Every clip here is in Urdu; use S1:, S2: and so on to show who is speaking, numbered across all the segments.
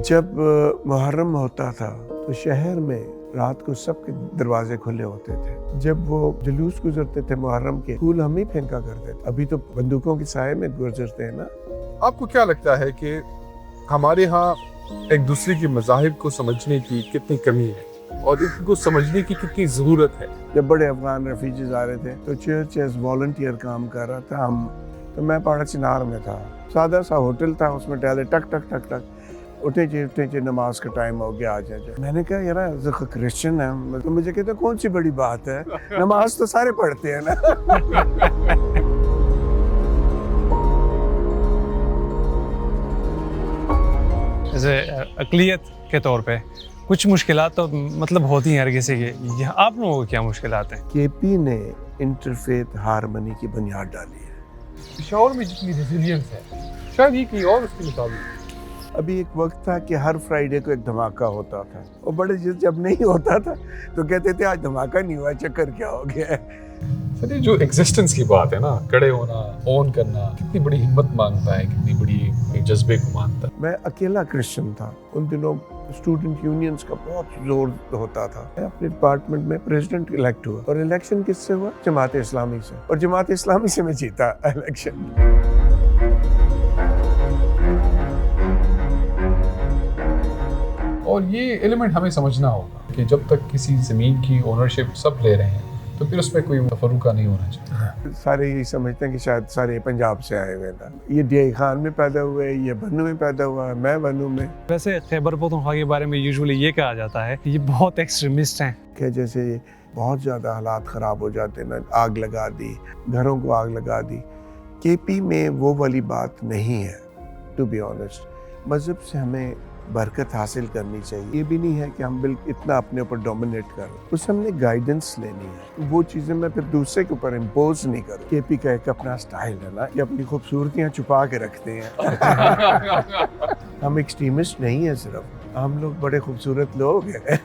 S1: جب محرم ہوتا تھا تو شہر میں رات کو سب کے دروازے کھلے ہوتے تھے. جب وہ جلوس گزرتے تھے محرم کے، پھول ہم ہی پھینکا کرتے تھے. ابھی تو بندوقوں کے سائے میں گزرتے ہیں نا.
S2: آپ کو کیا لگتا ہے کہ ہمارے ہاں ایک دوسرے کے مذاہب کو سمجھنے کی کتنی کمی ہے اور ان کو سمجھنے کی کتنی ضرورت ہے؟
S1: جب بڑے افغان ریفیوجیز آ رہے تھے تو چرچ ایز والنٹیئر کام کر رہا تھا. تو میں پاڑا چنار میں تھا، سادہ سا ہوٹل تھا، اس میں ٹہلے ٹک ٹک ٹک ٹک اٹھے جی نماز کا ٹائم ہو گیا، آ جائے. میں نے کہا یار کرسچن ہے تو مجھے کہتے کون سی بڑی بات ہے، نماز تو سارے پڑھتے ہیں نا.
S3: جیسے اقلیت کے طور پہ کچھ مشکلات تو مطلب ہوتی ہیں ہر کسی کی. آپ لوگوں کو کیا مشکلات ہیں؟
S1: کے پی نے انٹرفیتھ ہارمنی کی بنیاد ڈالی ہے.
S2: پشاور میں جتنی ریزیلینس ہے شاید یہ کہیں اور اس کے مطابق.
S1: ابھی ایک وقت تھا کہ ہر فرائیڈے کو ایک دھماکہ ہوتا تھا، اور بڑے جب نہیں ہوتا تھا تو کہتے تھے آج دھماکہ نہیں ہوا، چکر کیا ہو گیا.
S2: سر یہ جو ایگزسٹنس کی بات ہے نا، کڑے ہونا، اون کرنا، کتنی بڑی ہمت مانگتا ہے، کتنی بڑی جذبے کو مانگتا ہے.
S1: میں اکیلا کرسچن تھا ان دنوں. اسٹوڈنٹ یونینز کا بہت زور ہوتا تھا. میں اپنے ڈپارٹمنٹ میں پریزیڈنٹ الیکٹ ہوا، اور الیکشن کس سے ہوا؟ جماعت اسلامی سے. اور جماعت اسلامی سے میں جیتا الیکشن.
S2: اور یہ ایلیمنٹ ہمیں سمجھنا ہوگا کہ جب تک کسی زمین کی اونرشپ سب لے رہے ہیں تو پھر اس میں کوئی تفرقہ نہیں ہونا چاہیے.
S1: سارے یہی سمجھتے ہیں کہ شاید سارے پنجاب سے آئے ہوئے ہیں. یہ ڈی آئی خان میں پیدا ہوئے، یہ بنو میں پیدا ہوا ہے، میں بنو میں.
S3: ویسے خیبر پختونخوا کے بارے میں یوزولی یہ کہا جاتا ہے کہ یہ بہت ایکسٹریمسٹ ہیں.
S1: کہ جیسے بہت زیادہ حالات خراب ہو جاتے ہیں نا، آگ لگا دی، گھروں کو آگ لگا دی. کے پی میں وہ والی بات نہیں ہے. ٹو بی آنیسٹ مذہب سے ہمیں برکت حاصل کرنی چاہیے. یہ بھی نہیں ہے کہ ہم بالکل اتنا اپنے اوپر ڈومینیٹ کریں. اس سے ہم نے گائیڈنس لینی ہے. وہ چیزیں میں پھر دوسرے کے اوپر امپوز نہیں کروں. کے پی کا ایک اپنا سٹائل ہے نا کہ اپنی خوبصورتیاں چھپا کے رکھتے ہیں. ہم ایکسٹریمسٹ نہیں ہیں، صرف ہم لوگ بڑے خوبصورت لوگ ہیں.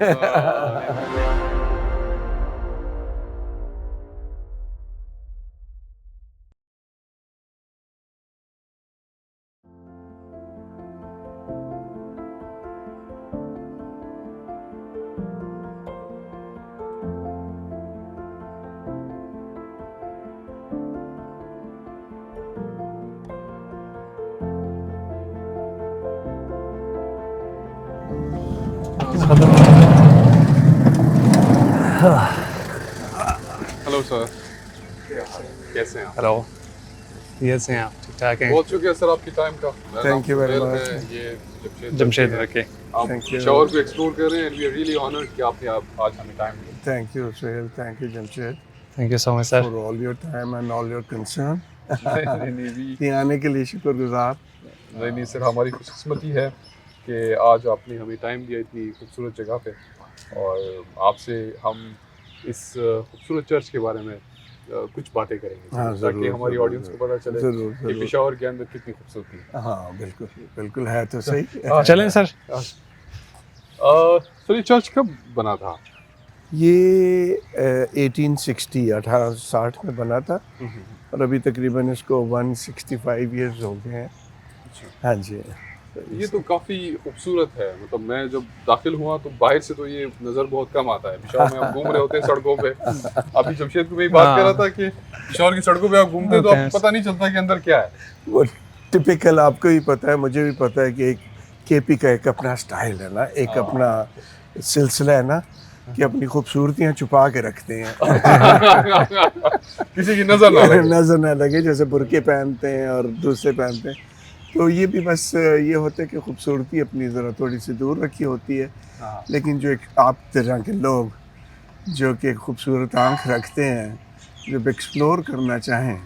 S2: ہلو سر، کیسے ہیں آپ؟
S3: ہلو، کیسے ہیں آپ؟ ٹھیک ٹھاک ہیں؟
S2: بہت شکریہ سر آپ کی ٹائم کا.
S1: Thank you very much.
S2: یہ
S3: جمشید رکھے.
S2: آپ
S1: Thank you.
S2: پشاور کو ایکسپلور کر رہے ہیں and we are really honored کہ آپ نے آج ہمیں ٹائم دیا.
S1: Thank you Sohail, thank you Jamshed
S3: thank you so much sir.
S1: For all your time and all your concern.
S2: نہیں
S1: یہ آنے کے لیے شکر گزار.
S2: نہیں سر، ہماری خوش قسمتی ہے کہ آج آپ نے ہمیں ٹائم دیا اتنی خوبصورت جگہ پہ، اور آپ سے ہم اس خوبصورت چرچ کے بارے میں کچھ باتیں کریں گے تاکہ ہماری آڈینس کو پتہ چلے کہ پشاور کے اندر کتنی خوبصورتی ہے.
S1: ہاں بالکل بالکل ہے تو صحیح.
S3: چلیں سر.
S2: سر یہ چرچ کب بنا تھا؟
S1: یہ 1860 میں بنا تھا، اور ابھی تقریباً اس کو 165 ایئرز ہو گئے ہیں. ہاں جی.
S2: یہ تو کافی خوبصورت ہے. مطلب میں جب داخل ہوا تو باہر سے تو یہ نظر بہت کم آتا ہے. پشاور میں ہم گھوم رہے ہوتے ہیں سڑکوں پہ. ابھی جمشید کو میں بات کر رہا تھا کہ پشاور کی سڑکوں پہ آپ گھومتے ہیں تو آپ کو پتہ نہیں چلتا کہ اندر کیا ہے.
S1: وہ ٹپیکل آپ کو بھی پتہ ہے، مجھے بھی پتہ ہے کہ ایک کے پی کا ایک اپنا سٹائل ہے نا، ایک اپنا سلسلہ ہے نا کہ اپنی خوبصورتیاں چھپا کے رکھتے ہیں.
S2: کسی کی نظر نہ لگے.
S1: نظر نہ لگے، جیسے برقعے پہنتے ہیں اور دوسرے پہنتے ہیں. تو یہ بھی بس یہ ہوتا ہے کہ خوبصورتی اپنی ذرا تھوڑی سی دور رکھی ہوتی ہے. لیکن جو ایک آپ طرح کے لوگ جو کہ خوبصورت آنکھ رکھتے ہیں، جب ایکسپلور کرنا چاہیں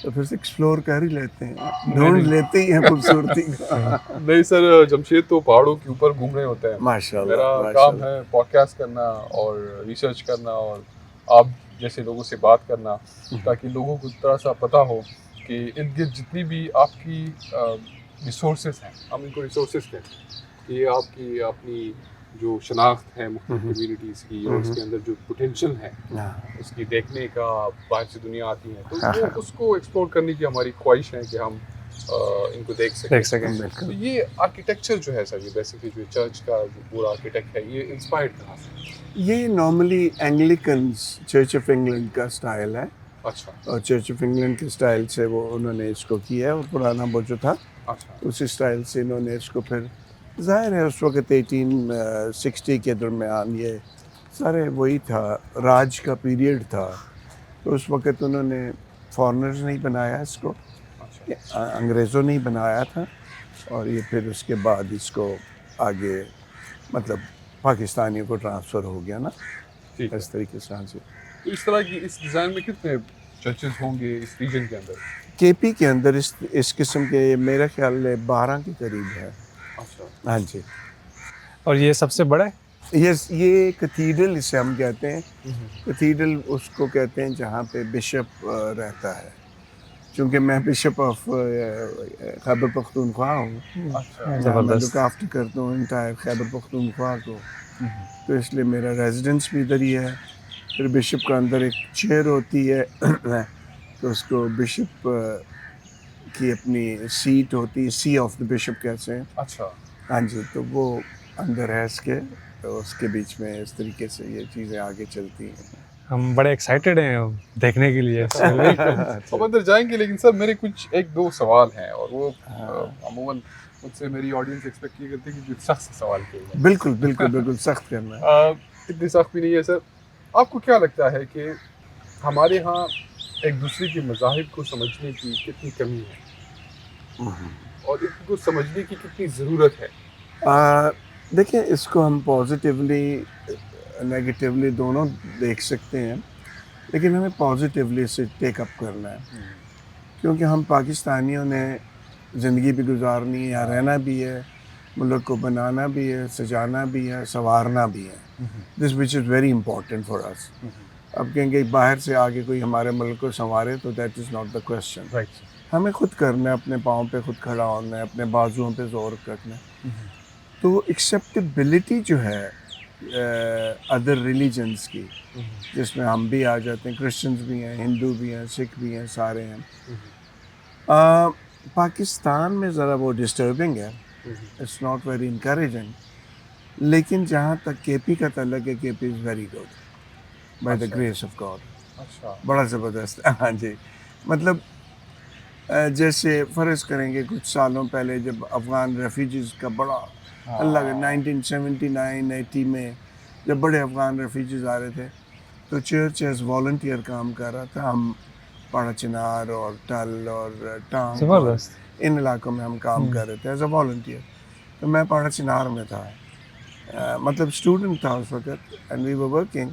S1: تو پھر سے ایکسپلور کر ہی لیتے ہیں، ڈھونڈ لیتے ہی ہیں خوبصورتی کو.
S2: نہیں سر، جمشید تو پہاڑوں کے اوپر گھوم رہے ہوتے ہیں.
S1: ماشاء اللہ.
S2: میرا کام ہے پوڈ کاسٹ کرنا اور ریسرچ کرنا اور آپ جیسے لوگوں سے بات کرنا، تاکہ لوگوں کو طرح سا پتہ ہو کہ ارد گرد جتنی بھی آپ کی ریسورسز ہیں، ہم ان کو ریسورسز کہتے ہیں، کہ یہ آپ کی اپنی جو شناخت ہے مختلف کمیونٹیز کی، اور اس کے اندر جو پوٹینشیل ہے اس کی دیکھنے کا، باہر سے دنیا آتی ہے تو وہ اس کو ایکسپلور کرنے کی ہماری خواہش ہے کہ ہم ان کو دیکھ سکیں.
S3: دیکھ سکیں.
S2: تو یہ آرکیٹیکچر جو ہے سر، یہ بیسکلی جو چرچ کا جو پورا آرکیٹیکٹ ہے، یہ انسپائرڈ کہاں سے؟
S1: یہ نارملی انگلیکنز چرچ آف انگلینڈ کا اسٹائل ہے،
S2: اچھا
S1: اور چرچ آف انگلینڈ کے اسٹائل سے وہ انہوں نے اس کو کیا ہے، اور پرانا وہ جو تھا
S2: اچھا
S1: اسی اسٹائل سے انہوں نے اس کو پھر، ظاہر ہے اس وقت 1860 کے درمیان یہ سارے وہی تھا، راج کا پیریڈ تھا، تو اس وقت انہوں نے فارنرز نہیں بنایا اس کو،
S2: اچھا
S1: انگریزوں نے ہی بنایا تھا، اور یہ پھر اس کے بعد اس کو آگے مطلب پاکستانیوں کو ٹرانسفر ہو گیا نا،
S2: ٹھیک ہے.
S1: اس طریقے سے. ہاں جی.
S2: تو اس طرح کی اس ڈیزائن میں کتنے چرچز ہوں گے اس ریجن کے اندر؟
S1: کے پی کے اندر اس قسم کے میرا خیال ہے 12 کے قریب ہے.
S2: اچھا
S1: ہاں جی.
S3: اور یہ سب سے بڑے؟
S1: یہ کیتھیڈرل اسے ہم کہتے ہیں. کیتھیڈرل اس کو کہتے ہیں جہاں پہ بشپ رہتا ہے، چونکہ میں بشپ آف خیبر پختونخوا ہوں،
S2: اچھا
S1: میں لک آفٹر کرتا ہوں انٹائر خیبر پختونخوا کو، تو اس لیے میرا ریزیڈنس بھی ادھر ہی ہے. پھر بشپ کا اندر ایک چیئر ہوتی ہے تو اس کو بشپ کی اپنی سیٹ ہوتی ہے، سی آف دا بشپ کہتے ہیں.
S2: اچھا
S1: ہاں جی. تو وہ اندر ہے اس کے، تو اس کے بیچ میں اس طریقے سے یہ چیزیں آگے چلتی ہیں.
S3: ہم بڑے ایکسائٹیڈ ہیں دیکھنے کے لیے.
S2: اب اندر جائیں گے، لیکن سر میرے کچھ ایک دو سوال ہیں، اور وہ عموماً مجھ سے میری آڈینس ایکسپیکٹ یہ کرتی ہے کہ کچھ سخت سوال کیے جائیں.
S1: بالکل بالکل بالکل سخت کرنا ہے.
S2: اتنی سخت بھی نہیں ہے سر. آپ کو کیا لگتا ہے کہ ہمارے ہاں ایک دوسرے کے مذاہب کو سمجھنے کی کتنی کمی ہے، اور ان کو سمجھنے کی کتنی ضرورت ہے؟
S1: دیکھیں، اس کو ہم پازیٹیولی نیگیٹیولی دونوں دیکھ سکتے ہیں، لیکن ہمیں پازیٹیولی اسے ٹیک اپ کرنا ہے، کیونکہ ہم پاکستانیوں نے زندگی بھی گزارنی ہے، یہاں رہنا بھی ہے، ملک کو بنانا بھی ہے، سجانا بھی ہے، سنوارنا بھی ہے. دس وچ از ویری امپورٹنٹ فار اس. اب کہیں گے باہر سے آگے کوئی ہمارے ملک کو سنوارے، تو that is not the question. ہمیں خود کرنا ہے، اپنے پاؤں پہ خود کھڑا ہونا ہے، اپنے بازوؤں پہ زور کرنا ہے. تو ایکسیپٹیبلٹی جو ہے ادر ریلیجنس کی، جس میں ہم بھی آ جاتے ہیں، کرسچنز بھی ہیں، ہندو بھی ہیں، سکھ بھی ہیں، سارے ہیں. پاکستان میں ذرا وہ ڈسٹربنگ ہے، اٹس ناٹ ویری انکریجنگ. لیکن جہاں تک کے پی کا تعلق ہے، K P is very good by the grace of God.
S2: اچھا
S1: بڑا زبردست. ہاں جی. مطلب جیسے فرض کریں گے کچھ سالوں پہلے جب افغان ریفیوجیز کا بڑا اللہ کا 1979-80 میں جب بڑے افغان ریفیوجیز آ رہے تھے، تو چرچ ایز والنٹیئر کام کر رہا تھا. ہم پاڑا چنار اور ٹل اور ٹانگ اور
S3: زبردست.
S1: ان علاقوں میں ہم کام کر رہے تھے ایز اے والنٹیئر. تو میں پاڑا چنار میں تھا، مطلب اسٹوڈنٹ تھا اس وقت، and we were working,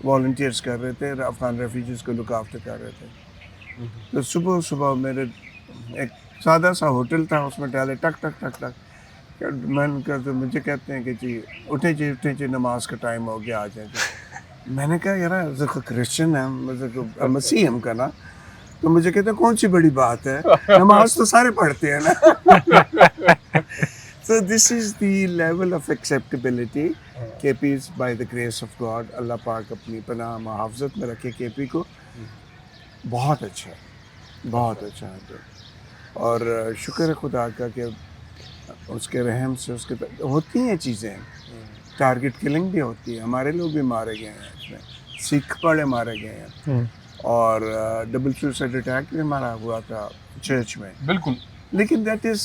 S1: volunteers کر رہے تھے، افغان ریفیوجیز کو لک آفٹر کر رہے تھے. تو صبح صبح میرے ایک سادہ سا ہوٹل تھا، اس میں ڈالے ٹک ٹک ٹک ٹک. میں نے کہا، تو مجھے کہتے ہیں کہ جی اٹھیں جی نماز کا ٹائم ہو گیا، آ جائیں جی. میں نے کہا یار کرسچن ہے، مسیح ہم کا نا. تو مجھے کہتے ہیں کون سی بڑی بات ہے، نماز تو سارے پڑھتے ہیں نا. So this is the level of acceptability. کے پی is by the grace of God. اللہ پاک اپنی پناہ محافظت میں رکھے کے پی کو. بہت اچھا ہے، بہت اچھا ہے. اور شکر ہے خدا کا کہ اس کے رحم سے اس کے ہوتی ہیں چیزیں. ٹارگٹ کلنگ بھی ہوتی ہے، ہمارے لوگ بھی مارے گئے ہیں اس میں، سکھ بڑے مارے گئے ہیں، اور ڈبل سوسائڈ اٹیک بھی ہمارا ہوا تھا چرچ میں.
S2: بالکل.
S1: لیکن دیٹ از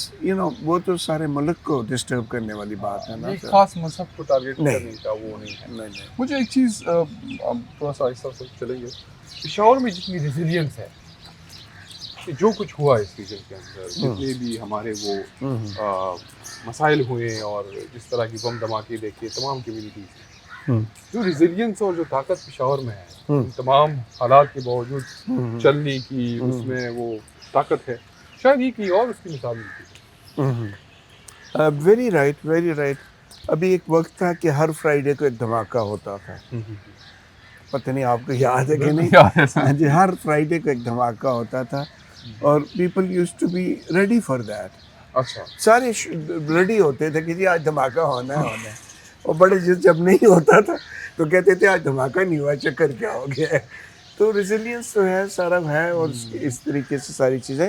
S1: وہ تو سارے ملک کو ڈسٹرب کرنے والی بات ہے نا.
S2: ایک خاص مذہب کو ٹارگیٹ کرنے کا وہ نہیں ہے.
S1: نہیں.
S2: مجھے ایک چیز تھوڑا سا آہستہ سے چلیں گے. پشاور میں جتنی ریزیلینس ہے، جو کچھ ہوا اس ریجن کے اندر، جتنے بھی ہمارے وہ مسائل ہوئے اور جس طرح کی بم دھماکے دیکھے تمام کمیونٹیز، جو ریزیلینس اور جو طاقت پشاور میں ہے، ان تمام حالات کے باوجود چلنے کی اس میں وہ طاقت ہے، شاید یہ کہیں اور اس کی مثال ملتی ہے.
S1: Very right, very right. ابھی ایک وقت تھا کہ ہر فرائیڈے کو ایک دھماکہ ہوتا تھا، پتہ نہیں آپ کو یاد ہے کہ نہیں. ہاں جی، ہر فرائیڈے کو ایک دھماکہ ہوتا تھا، اور people use to be ready for that.
S2: اچھا.
S1: سارے ریڈی ہوتے تھے کہ جی آج دھماکہ ہونا ہے. اور بڑے جب نہیں ہوتا تھا تو کہتے تھے آج دھماکہ نہیں ہوا، چکر کیا ہو گیا ہے. تو ریزیلینس تو ہے، سارا ہے، اور اس طریقے سے ساری چیزیں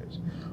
S2: years.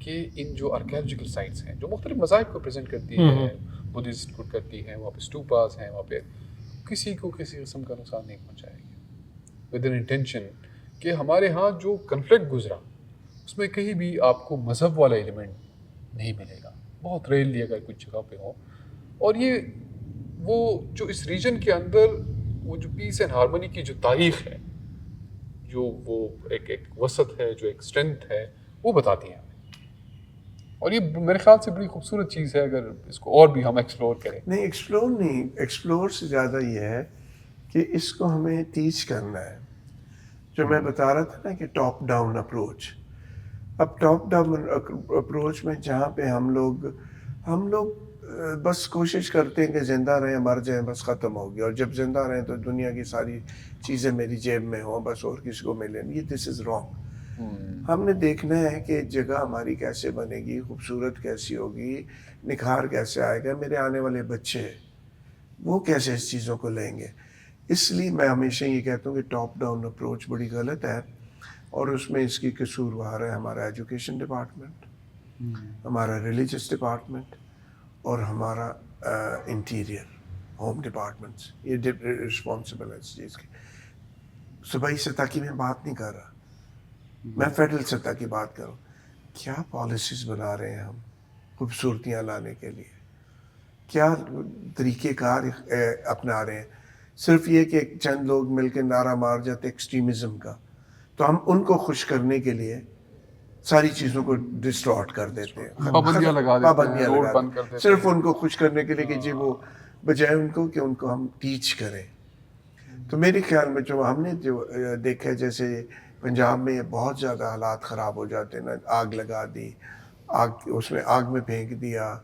S2: کہ ان جو آرکیالوجیکل سائٹس ہیں جو مختلف مذاہب کو پریزنٹ کرتی ہے، بدھسٹ کو کرتی ہیں، وہاں پہ اسٹوپاز ہیں، وہاں پہ کسی کو کسی قسم کا نقصان نہیں پہنچائے گی ود این انٹینشن کہ ہمارے ہاں جو کنفلکٹ گزرا اس میں کہیں بھی آپ کو مذہب والا ایلیمنٹ نہیں ملے گا، بہت ریئرلی اگر کچھ جگہ پہ ہو. اور یہ وہ جو اس ریجن کے اندر وہ جو پیس اینڈ ہارمونی کی جو تاریخ ہے، جو وہ ایک وسعت ہے، جو ایک اسٹرینتھ ہے، وہ بتاتی ہیں ہمیں. اور یہ میرے خیال سے بڑی خوبصورت چیز ہے اگر اس کو اور بھی ہم ایکسپلور کریں.
S1: نہیں ایکسپلور سے زیادہ یہ ہے کہ اس کو ہمیں ٹیچ کرنا ہے. جو میں بتا رہا تھا نا کہ ٹاپ ڈاؤن اپروچ، اب ٹاپ ڈاؤن اپروچ میں جہاں پہ ہم لوگ بس کوشش کرتے ہیں کہ زندہ رہیں، مر جائیں، بس ختم ہو گیا، اور جب زندہ رہیں تو دنیا کی ساری چیزیں میری جیب میں ہوں بس، اور کسی کو ملیں. یہ دس از رانگ. ہم نے دیکھنا ہے کہ جگہ ہماری کیسے بنے گی، خوبصورت کیسی ہوگی، نکھار کیسے آئے گا، میرے آنے والے بچے وہ کیسے اس چیزوں کو لیں گے. اس لیے میں ہمیشہ یہ کہتا ہوں کہ ٹاپ ڈاؤن اپروچ بڑی غلط ہے، اور اس میں اس کی قصوروار ہے ہمارا ایجوکیشن ڈپارٹمنٹ، ہمارا ریلیجس ڈپارٹمنٹ، اور ہمارا انٹیریئر ہوم ڈپارٹمنٹس. یہ رسپانسبل ہے اس چیز کی. صوبائی سطح کی میں بات نہیں کر رہا، میں فیڈرل سطح کی بات کروں. کیا پالیسیز بنا رہے ہیں ہم خوبصورتیاں لانے کے لیے، کیا طریقہ کار اپنا رہے ہیں. صرف یہ کہ چند لوگ مل کے نعرہ مار جاتے ایکسٹریمزم کا، تو ہم ان کو خوش کرنے کے لیے ساری چیزوں کو ڈسٹارٹ کر دیتے ہیں،
S2: پابندیاں لگا دیتے ہیں، روڈ بند کر دیتے ہیں،
S1: صرف ان کو خوش کرنے کے لیے کہ جی وہ، بجائے ان کو کہ ان کو ہم ٹیچ کریں. تو میرے خیال میں جو ہم نے جو دیکھا ہے، جیسے پنجاب میں بہت زیادہ حالات خراب ہو جاتے ہیں نا، آگ لگا دی، اس میں آگ میں پھینک دیا،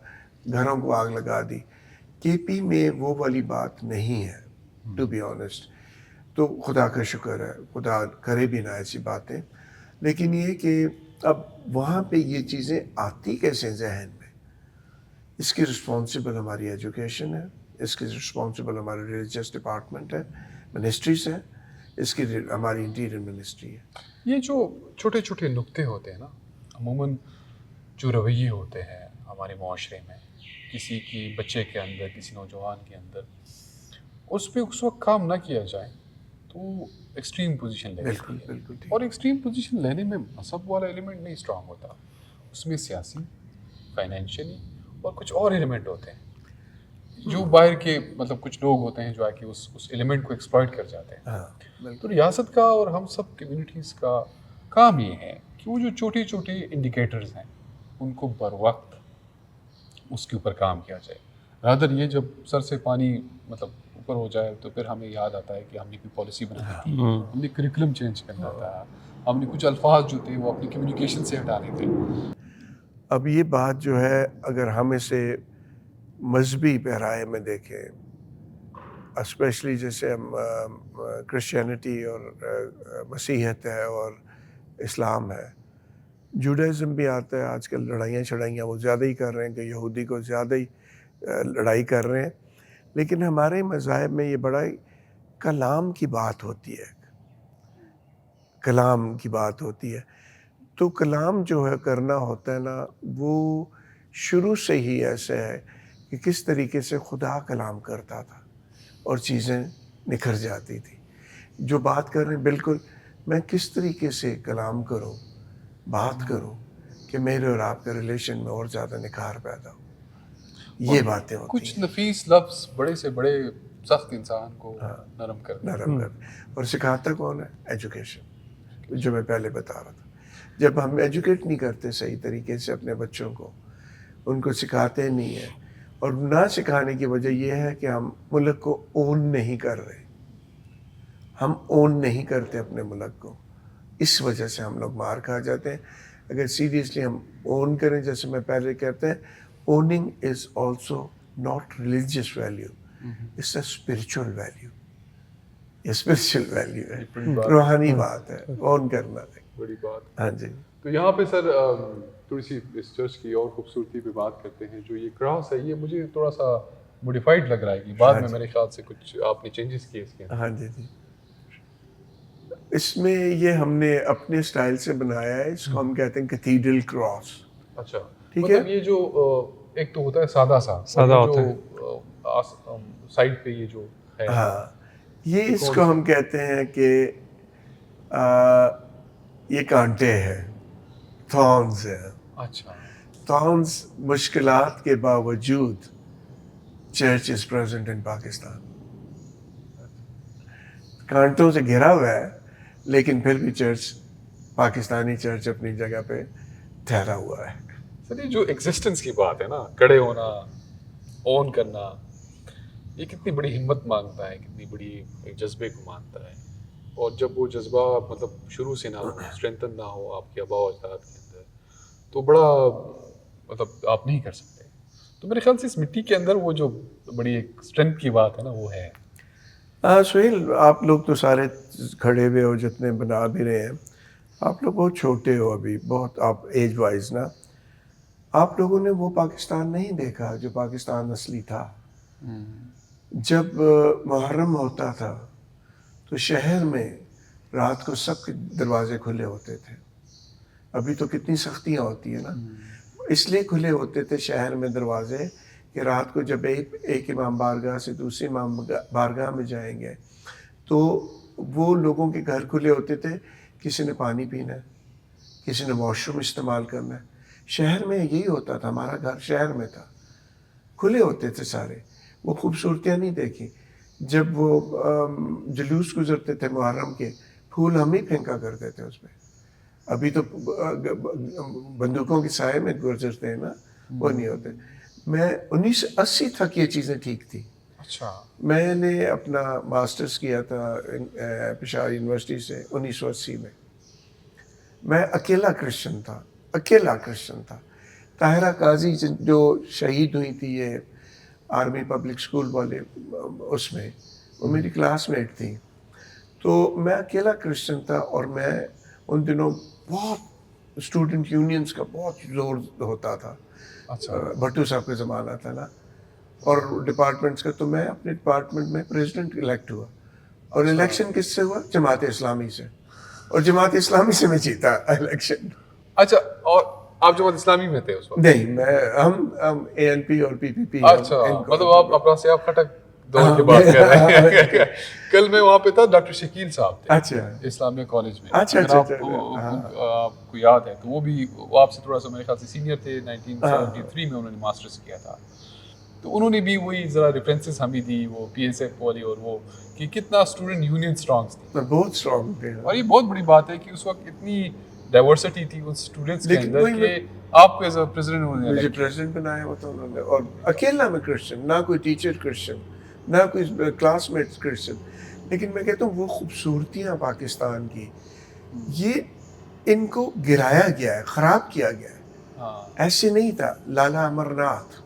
S1: گھروں کو آگ لگا دی. کے پی میں وہ والی بات نہیں ہے ٹو بی آنیسٹ. تو خدا کا شکر ہے، خدا کرے بھی نہ ایسی باتیں. لیکن یہ کہ اب وہاں پہ یہ چیزیں آتی کیسے ذہن میں، اس کی رسپانسبل ہماری ایجوکیشن ہے، اس کی رسپانسبل ہمارا ریلیجس ڈپارٹمنٹ ہے، منسٹریز ہیں، اس کی ہماری انٹیریئر منسٹری ہے.
S2: یہ جو چھوٹے چھوٹے نقطے ہوتے ہیں نا، عموماً جو رویے ہوتے ہیں ہمارے معاشرے میں کسی کی بچے کے اندر، کسی نوجوان کے اندر، اس پہ اس وقت کام نہ کیا جائے تو ایکسٹریم پوزیشن لے
S1: بالکل
S2: لیتی ہے.
S1: بالکل ٹھیک.
S2: اور ایکسٹریم پوزیشن لینے میں مذہب والا ایلیمنٹ نہیں اسٹرانگ ہوتا، اس میں سیاسی، فائنینشلی اور کچھ اور ایلیمنٹ ہوتے ہیں جو باہر کے مطلب کچھ لوگ ہوتے ہیں جو آ کے اس ایلیمنٹ کو ایکسپلائٹ کر جاتے ہیں.
S1: ہاں بالکل.
S2: تو ریاست کا اور ہم سب کمیونٹیز کا کام یہ ہے کہ وہ جو چھوٹی چھوٹی انڈیکیٹرز ہیں ان کو بر وقت اس کے اوپر کام کیا جائے. رادر یہ جب سر سے پانی مطلب اوپر ہو جائے تو پھر ہمیں یاد آتا ہے کہ ہم نے کوئی پالیسی بنانی تھی، ہم نے کریکولم چینج کرنا تھا، ہم نے کچھ الفاظ جو تھے وہ اپنی کمیونیکیشن سے ہٹانے تھے.
S1: اب یہ بات جو ہے اگر ہم اسے مذہبی پیرائے میں دیکھیں، اسپیشلی جیسے ہم کرسچینٹی اور مسیحیت ہے اور اسلام ہے، جوڈائزم بھی آتا ہے. آج کل لڑائیاں وہ زیادہ ہی کر رہے ہیں کہ یہودی کو زیادہ ہی لڑائی کر رہے ہیں. لیکن ہمارے مذاہب میں یہ بڑا کلام کی بات ہوتی ہے، کلام کی بات ہوتی ہے. تو کلام جو ہے کرنا ہوتا ہے نا، وہ شروع سے ہی ایسا ہے کہ کس طریقے سے خدا کلام کرتا تھا اور چیزیں نکھر جاتی تھی. جو بات کر رہے ہیں بالکل، میں کس طریقے سے کلام کروں، بات کروں کہ میرے اور آپ کے ریلیشن میں اور زیادہ نکھار پیدا ہو. یہ باتیں ہوتی
S2: کچھ
S1: ہیں.
S2: نفیس لفظ بڑے سے بڑے سخت انسان کو نرم کر
S1: نرم کر. اور سکھاتا کون ہے؟ ایجوکیشن، جو میں پہلے بتا رہا تھا. جب ہم ایجوکیٹ نہیں کرتے صحیح طریقے سے اپنے بچوں کو، ان کو سکھاتے نہیں ہیں، اور نہ سکھانے کی وجہ یہ ہے کہ ہم ملک کو اون نہیں کر رہے. ہم اون نہیں کرتے اپنے ملک کو، اس وجہ سے ہم لوگ مار کھا جاتے ہیں. اگر سیریسلی ہم اون کریں، جیسے میں پہلے کہتے ہیں، owning is also not religious value, it's a spiritual value. یہ اسپرچل ویلیو ہے، روحانی بات ہے اون کرنا.
S2: بڑی بات.
S1: ہاں جی.
S2: تو یہاں پہ سر تھوڑی سی اس چرچ کی اور خوبصورتی پہ بات کرتے ہیں. جو یہ کراس ہے یہ مجھے تھوڑا سا موڈیفائڈ لگ رہا ہے کہ بعد میں میرے خیال سے کچھ آپ نے چینجز کیے اس کے.
S1: ہاں جی جی. اس میں یہ ہم نے اپنے سٹائل سے بنایا ہے. اس کو ہم کہتے ہیں کیتھیڈرل کراس.
S2: اچھا
S1: ٹھیک ہے.
S2: مطلب یہ جو ایک تو ہوتا ہے سادہ سا
S3: سادہ ہوتا
S2: ہے سائڈ پہ یہ جو ہے
S1: ہاں یہ اس کو ہم کہتے ہیں کہ یہ کانٹے ہیں، تھارنز ہیں.
S2: اچھا
S1: تھارنز مشکلات کے باوجود church is present in Pakistan. کانٹوں سے گھرا ہوا ہے لیکن پھر بھی چرچ، پاکستانی چرچ اپنی جگہ پہ ٹھہرا ہوا ہے.
S2: سر یہ جو ایگزسٹنس کی بات ہے نا، کھڑے ہونا، اون کرنا، یہ کتنی بڑی ہمت مانگتا ہے، کتنی بڑی ایک جذبے کو مانگتا ہے. اور جب وہ جذبہ مطلب شروع سے نہ ہو، اسٹرینتھن نہ ہو آپ کے آباء و اجداد کے اندر، تو بڑا مطلب آپ نہیں کر سکتے. تو میرے خیال سے اس مٹی کے اندر وہ جو بڑی ایک اسٹرینتھ کی بات ہے نا وہ ہے.
S1: سہیل آپ لوگ تو سارے کھڑے ہوئے ہو جتنے بنا بھی رہے ہیں، آپ لوگ بہت چھوٹے ہو ابھی، بہت آپ ایج وائز نا، آپ لوگوں نے وہ پاکستان نہیں دیکھا جو پاکستان اصلی تھا. جب محرم ہوتا تھا تو شہر میں رات کو سب کے دروازے کھلے ہوتے تھے. ابھی تو کتنی سختیاں ہوتی ہیں نا، اس لیے کھلے ہوتے تھے شہر میں دروازے کہ رات کو جب ایک امام بارگاہ سے دوسری امام بارگاہ میں جائیں گے تو وہ لوگوں کے گھر کھلے ہوتے تھے. کسی نے پانی پینا ہے، کسی نے واش روم استعمال کرنا ہے. شہر میں یہی ہوتا تھا، ہمارا گھر شہر میں تھا، کھلے ہوتے تھے سارے. وہ خوبصورتیاں نہیں دیکھی. جب وہ جلوس گزرتے تھے محرم کے، پھول ہم ہی پھینکا کرتے تھے اس میں. ابھی تو بندوقوں کے سائے میں گزرتے ہیں نا، وہ نہیں ہوتے. میں 1980 تک یہ چیزیں ٹھیک تھی.
S2: اچھا
S1: میں نے اپنا ماسٹرز کیا تھا پشاور یونیورسٹی سے 1980 میں. میں اکیلا کرسچن تھا. طاہرہ قاضی جو شہید ہوئی تھی یہ آرمی پبلک اسکول والے، اس میں وہ میری کلاس میٹ تھی. تو میں اکیلا کرسچن تھا اور میں ان دنوں بہت اسٹوڈنٹ یونینس کا بہت زور ہوتا تھا.
S2: اچھا
S1: بھٹو صاحب کا زمانہ تھا نا، اور ڈپارٹمنٹس کا. تو میں اپنے ڈپارٹمنٹ میں پریزیڈنٹ الیکٹ ہوا، اور الیکشن کس سے ہوا؟ جماعت اسلامی سے. اور جماعت اسلامی سے میں جیتا الیکشن.
S2: اچھا اور آپ جماعت اسلامی میں تھے اس وقت؟
S1: نہیں، میں ہم اے این پی اور پی پی پی.
S2: اچھا مطلب آپ اپنا سیاف کھٹک دور کی بات کر رہے ہیں. کل میں وہاں پہ تھا، ڈاکٹر شکیل صاحب تھے
S1: اچھا
S2: اسلامیہ کالج میں.
S1: اچھا
S2: اگر
S1: اچھا
S2: آپ کو یاد ہے تو وہ آپ سے تھوڑا سا میرے خیال سے سینئر تھے. 1973 میں انہوں نے ماسٹرز کیا تھا. تو انہوں نے بھی وہی ذرا ریفرنسز ہمیں دی، وہ پی ایس ایف والی، اور وہ کہ کتنا اسٹوڈنٹ یونین اسٹرانگ تھی.
S1: بہت اسٹرانگ تھے.
S2: اور یہ بہت بڑی بات ہے کہ اس وقت اتنی ڈائیورسٹی تھی ان اسٹوڈنٹس کے اندر کہ آپ کو ایز اے پریزیڈنٹ
S1: مجھے پریزیڈنٹ بنایا ہوا تھا انہوں نے. اور اکیلا میں کرسچن، نہ کوئی ٹیچر کرسچن، نہ کوئی کلاس میٹ کرسچن. لیکن میں کہتا ہوں وہ خوبصورتیاں پاکستان کی، یہ ان کو گرایا گیا ہے، خراب کیا گیا ہے. ایسے نہیں تھا. لالا امرناتھ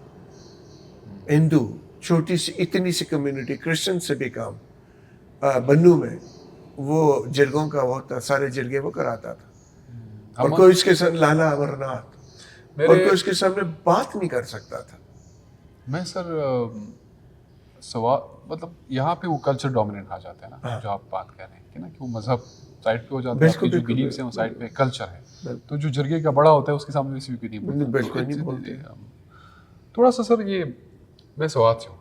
S1: ہندو، چھوٹی سی اتنی سی کمیونٹی، کرسچن سے بھی کم. بنو میں وہ جرگوں کا وہ تھا، سارے جرگے وہ کراتا تھا. اور کوئی اس کے ساتھ لالا امرناتھ، اور کوئی اس کے سامنے بات نہیں کر سکتا تھا.
S2: میں سر سوال مطلب یہاں پہ وہ کلچر ڈومیننٹ آ جاتا ہے نا، جو آپ بات کر رہے ہیں کہ نا کہ وہ مذہب سائڈ پہ ہو جاتا ہے، آپ کے جو بلیفس ہیں وہ سائڈ پہ، کلچر ہے. تو جو جرگے کا بڑا ہوتا ہے اس کے سامنے ویسے بھی کوئی نہیں بولتے. تھوڑا سا سر یہ میں سوات سے ہوں،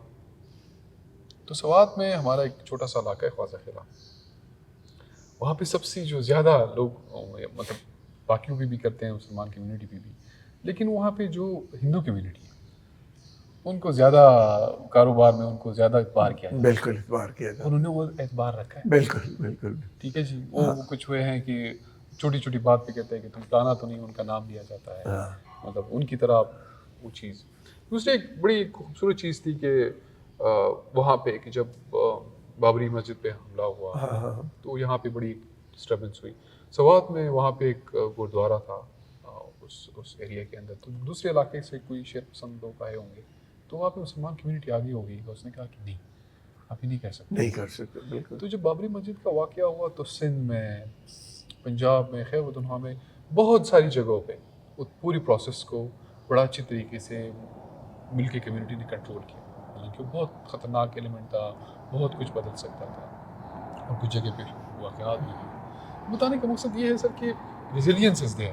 S2: تو سوات میں ہمارا ایک چھوٹا سا علاقہ ہے خواجہ خیرہ. وہاں پہ سب سے جو زیادہ لوگ مطلب باقیوں پہ بھی کرتے ہیں، مسلمان کمیونٹی پہ بھی، لیکن وہاں پہ جو ہندو کمیونٹی ہے ان کو زیادہ کاروبار میں ان کو زیادہ اعتبار کیا جاتا ہے.
S1: بالکل اعتبار کیا جاتا ہے.
S2: انہوں نے وہ اعتبار رکھا ہے.
S1: بالکل بالکل.
S2: ٹھیک ہے جی. وہ کچھ ہوئے ہیں کہ چھوٹی چھوٹی بات پہ کہتے ہیں کہ تم پلانا تو نہیں، ان کا نام لیا جاتا ہے، مطلب ان کی طرح وہ چیز. دوسری ایک بڑی خوبصورت چیز تھی کہ وہاں پہ کہ جب بابری مسجد پہ حملہ ہوا تو یہاں پہ بڑی ڈسٹربنس ہوئی. سوات میں وہاں پہ ایک گردوارا تھا اس ایریا کے اندر. تو دوسرے علاقے سے کوئی شیر پسند لوگ آئے ہوں گے تو وہاں پہ مسلمان کمیونٹی آگے ہوگی. اس نے کہا کہ نہیں، آپ یہ نہیں کر سکتے. بالکل. تو جب بابری مسجد کا واقعہ ہوا تو سندھ میں، پنجاب میں، خیبر پختونخوا میں، بہت ساری جگہوں پہ وہ پوری پروسیس کو بڑا اچھی طریقے سے مل کے کمیونٹی نے کنٹرول کیا. حالانکہ وہ بہت خطرناک ایلیمنٹ تھا، بہت کچھ بدل سکتا تھا، اور کچھ جگہ پہ واقعات بھی ہوئے. بتانے کا مقصد یہ ہے سر کہ resilience is there.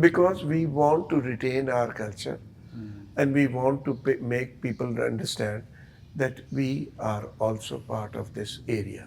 S1: because we want to retain our culture and we want to make people understand that we are also part of this area.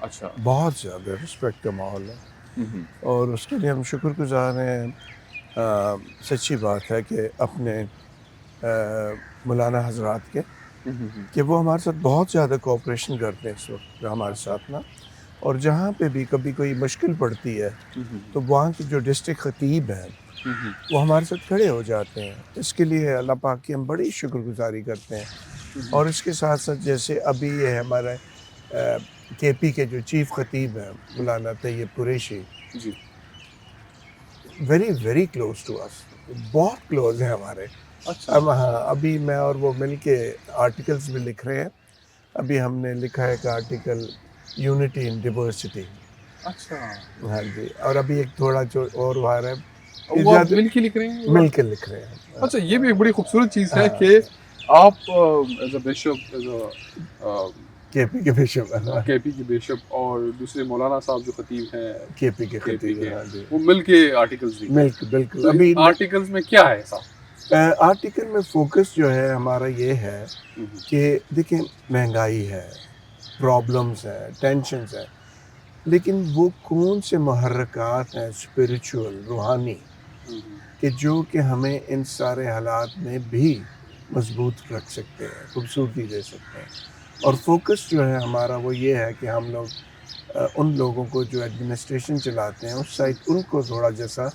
S2: اچھا.
S1: بہت زیادہ رسپیکٹ کا ماحول ہے اور اس کے لیے ہم شکر گزار ہیں. سچی بات ہے کہ اپنے مولانا حضرات کے کہ وہ ہمارے ساتھ بہت زیادہ کوآپریشن کرتے ہیں اس وقت ہمارے ساتھ نا. اور جہاں پہ بھی کبھی کوئی مشکل پڑتی ہے تو وہاں کی جو ڈسٹرکٹ خطیب ہیں وہ ہمارے ساتھ کھڑے ہو جاتے ہیں. اس کے لیے اللہ پاک کی ہم بڑی شکر گزاری کرتے ہیں. اور اس کے ساتھ ساتھ جیسے ابھی یہ ہمارے کے پی کے جو چیف خطیب ہیں مولانا طیب قریشی،
S2: جی.
S1: ویری ویری کلوز ٹو اس، بہت کلوز ہیں ہمارے.
S2: اچھا.
S1: ہاں ابھی میں اور وہ مل کے آرٹیکلس بھی لکھ رہے ہیں. ابھی ہم نے لکھا ہے ایک آرٹیکل یونٹی ان ڈیورسٹی.
S2: اچھا.
S1: ہاں جی. اور ابھی ایک تھوڑا جو اور باہر ہے
S2: وہ آپ مل کے لکھ رہے ہیں؟
S1: مل کے لکھ رہے ہیں.
S2: اچھا، یہ بھی ایک بڑی خوبصورت چیز ہے کہ آپ ایز اے بیشپ، ایز اے
S1: کے پی کے بیشپ
S2: کے پی کے بیشپ اور دوسرے مولانا صاحب جو خطیب ہیں
S1: کے پی کے
S2: کے پی
S1: خطیب
S2: کے،
S1: ہاں جی
S2: وہ مل کے آرٹیکلز لکھ رہے ہیں.
S1: بالکل. ابھی
S2: آرٹیکلز میں کیا ہے صاحب؟
S1: آرٹیکل میں فوکس جو ہے ہمارا یہ ہے کہ دیکھیں مہنگائی ہے، پرابلمس ہیں، ٹینشنز ہیں، لیکن وہ کون سے محرکات ہیں اسپریچول روحانی کہ جو کہ ہمیں ان سارے حالات میں بھی مضبوط رکھ سکتے ہیں، خوبصورتی دے سکتے ہیں. اور فوکس جو ہے ہمارا وہ یہ ہے کہ ہم لوگ ان لوگوں کو جو ایڈمنسٹریشن چلاتے ہیں اس سائڈ ان کو تھوڑا جیسا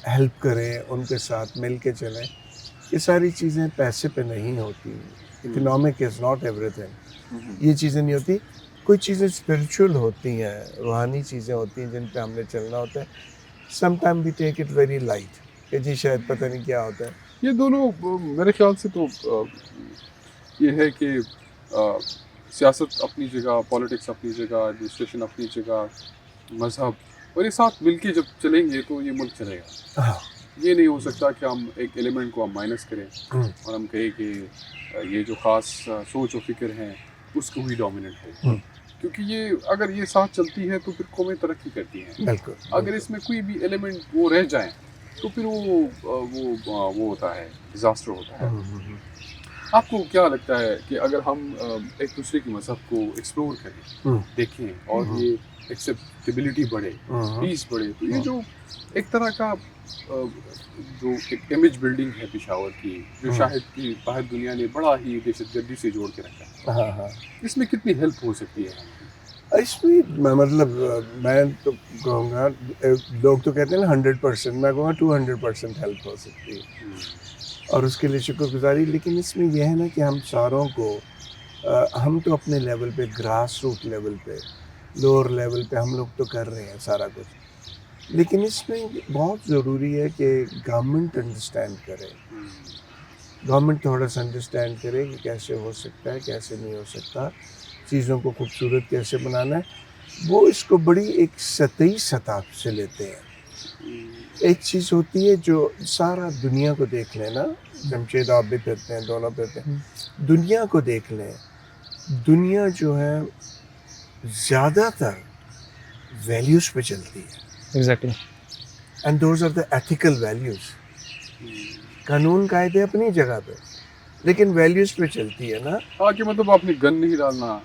S1: ہیلپ کریں، ان کے ساتھ مل کے چلیں. یہ ساری چیزیں پیسے پہ نہیں ہوتی. Economic is not every thing. یہ چیزیں نہیں ہوتی. کوئی چیزیں اسپریچول ہوتی ہیں، روحانی چیزیں ہوتی ہیں جن پہ ہم نے چلنا ہوتا ہے. Some time we take it very light کہ جی شاید پتہ نہیں کیا ہوتا ہے.
S2: یہ دونوں میرے خیال سے تو یہ ہے کہ سیاست اپنی جگہ، پولیٹکس اپنی جگہ، ایڈمنسٹریشن اپنی جگہ، مذہب، اور یہ ساتھ مل کے جب چلیں گے تو یہ ملک چلے گا. یہ نہیں ہو سکتا کہ ہم ایک ایلیمنٹ کو ہم مائنس کریں اور ہم کہیں کہ یہ جو خاص سوچ و فکر ہیں اس کو ہی ڈومیننٹ ہو. کیونکہ یہ اگر یہ ساتھ چلتی ہے تو پھر قومیں ترقی کرتی ہیں.
S1: بالکل.
S2: اگر اس میں کوئی بھی ایلیمنٹ وہ رہ جائیں تو پھر وہ ہوتا ہے، ڈیزاسٹر ہوتا ہے. آپ کو کیا لگتا ہے کہ اگر ہم ایک دوسرے کے مذہب کو ایکسپلور کریں، دیکھیں اور یہ ایکسیپٹیبلٹی بڑھے، پیس بڑھے، تو یہ جو ایک طرح کا جو ایک امیج بلڈنگ ہے پشاور کی، جو شاید کہ باہر دنیا نے بڑا ہی دہشت گردی سے جوڑ کے رکھا ہے، اس میں کتنی ہیلپ ہو سکتی ہے؟
S1: اس میں مطلب میں تو کہوں گا لوگ تو کہتے ہیں نا 100%، میں کہوں گا 200% ہیلپ ہو سکتی ہے اور اس کے لیے شکر گزاری. لیکن اس میں یہ ہے نا کہ ہم ساروں کو ہم تو اپنے لیول پہ، گراس روٹ لیول پہ، لوور لیول پہ ہم لوگ تو کر رہے ہیں سارا کچھ. لیکن اس میں بہت ضروری ہے کہ گورنمنٹ انڈرسٹینڈ کرے. گورنمنٹ تھوڑا سا انڈرسٹینڈ کرے کہ کیسے ہو سکتا ہے، کیسے نہیں ہو سکتا، چیزوں کو خوبصورت کیسے بنانا ہے. وہ اس کو بڑی ایک سطحی سطح سے لیتے ہیں. ایک چیز ہوتی ہے جو سارا دنیا کو دیکھ لیں نا، جمشید آپ بھی پھرتے ہیں، دونوں پھرتے ہیں، دنیا کو دیکھ لیں. دنیا جو ہے زیادہ تر ویلیوز پہ چلتی ہے.
S3: Exactly.
S1: And those are the ethical values. قانون قاعدے اپنی جگہ پہ، لیکن ویلیوز پہ چلتی ہے نا.
S2: ہاں، کہ مطلب آپ نے گن نہیں ڈالنا،